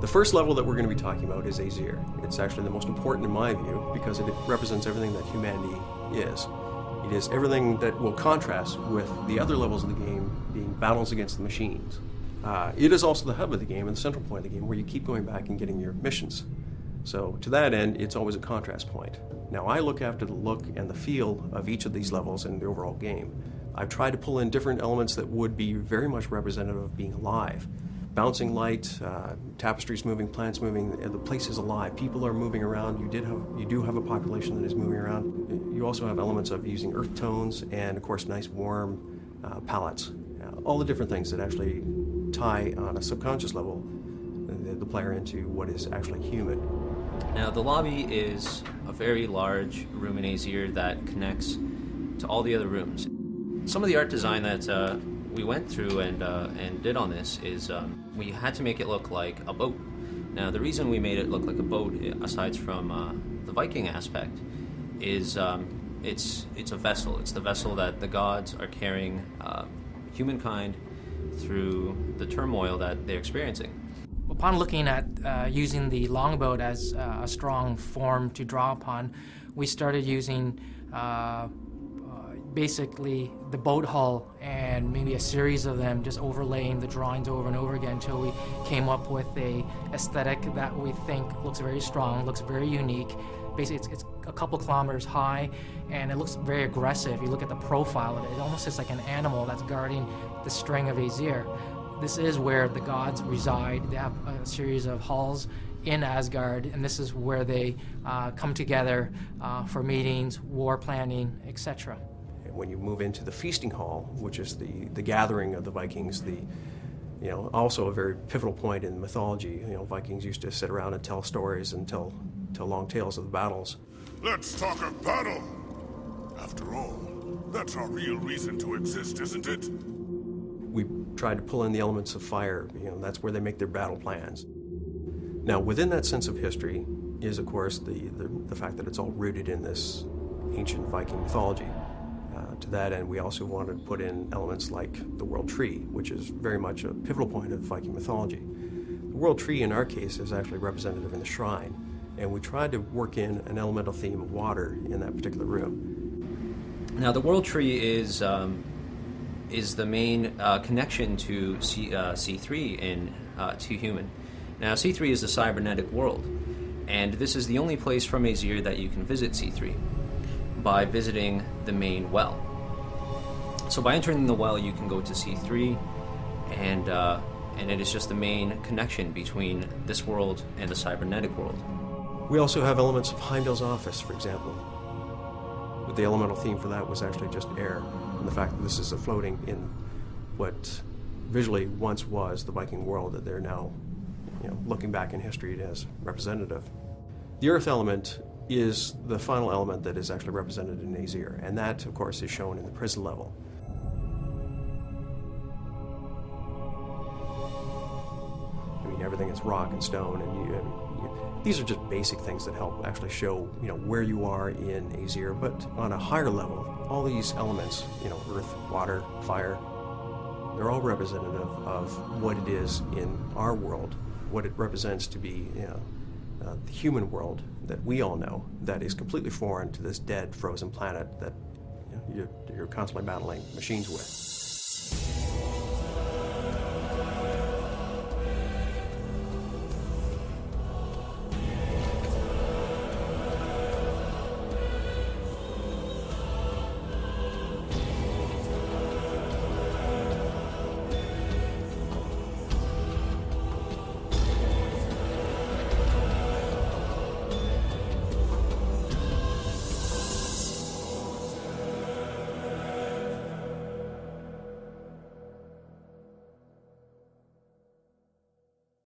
The first level that we're going to be talking about is Aesir. It's actually the most important in my view because it represents everything that humanity is. It is everything that will contrast with the other levels of the game being battles against the machines. It is also the hub of the game and the central point of the game where you keep going back and getting your missions. So to that end, it's always a contrast point. Now I look after the look and the feel of each of these levels in the overall game. I've tried to pull in different elements that would be very much representative of being alive. Bouncing light, tapestries moving, plants moving, the place is alive. People are moving around. You do have a population that is moving around. You also have elements of using earth tones and, of course, nice warm palettes. All the different things that actually tie on a subconscious level the player into what is actually human. Now, the lobby is a very large room in Aesir that connects to all the other rooms. Some of the art design that we went through and did on this is we had to make it look like a boat. Now, the reason we made it look like a boat, aside from the Viking aspect, is it's a vessel. It's the vessel that the gods are carrying humankind through the turmoil that they're experiencing. Upon looking at using the longboat as a strong form to draw upon, we started using basically the boat hull and maybe a series of them, just overlaying the drawings over and over again until we came up with a aesthetic that we think looks very strong, looks very unique. Basically, it's a couple kilometers high, and it looks very aggressive. You look at the profile of it, it almost looks like an animal that's guarding the string of Aesir. This is where the gods reside. They have a series of halls in Asgard, and this is where they come together for meetings, war planning, etc. When you move into the feasting hall, which is the gathering of the Vikings, also a very pivotal point in mythology. Vikings used to sit around and tell stories and tell long tales of the battles. Let's talk of battle. After all, that's our real reason to exist, isn't it? We tried to pull in the elements of fire. That's where they make their battle plans. Now, within that sense of history is, of course, the fact that it's all rooted in this ancient Viking mythology. To that end, we also wanted to put in elements like the World Tree, which is very much a pivotal point of Viking mythology. The World Tree, in our case, is actually representative in the shrine, and we tried to work in an elemental theme of water in that particular room. Now, the World Tree is the main connection to C3 in to human. Now, C3 is the cybernetic world, and this is the only place from Aesir that you can visit C3 by visiting the main well. So by entering the well, you can go to C3, and it is just the main connection between this world and the cybernetic world. We also have elements of Heimdall's office, for example. But the elemental theme for that was actually just air, and the fact that this is floating in what visually once was the Viking world that they're now, looking back in history as representative. The earth element is the final element that is actually represented in Aesir, and that, of course, is shown in the prison level. Everything is rock and stone, and these are just basic things that help actually show, where you are in Aesir. But on a higher level, all these elements, earth, water, fire, they're all representative of what it is in our world, what it represents to be, the human world that we all know, that is completely foreign to this dead, frozen planet that you're constantly battling machines with.